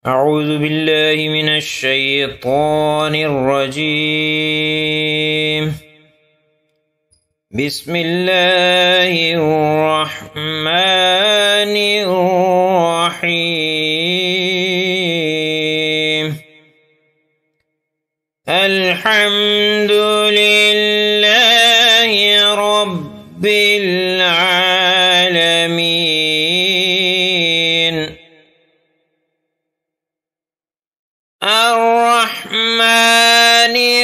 أعوذ بالله من الشيطان الرجيم. بسم الله الرحمن الرحيم. الحمد لله رب العالمين. الرحمن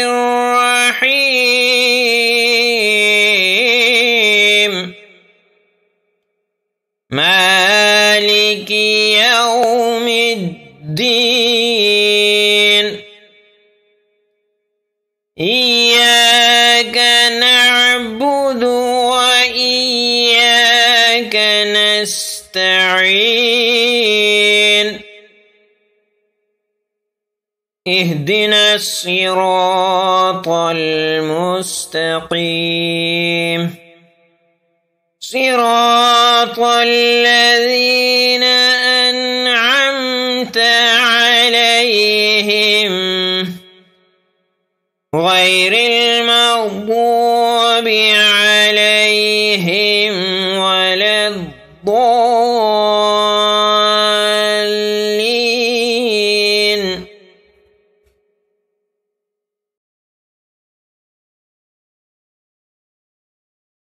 الرحيم. مالك يوم الدين. إياك نعبد وإياك نستعين. اهدنا الصراط المستقيم، صراط الذين أنعمت عليهم غير المغضوب عليهم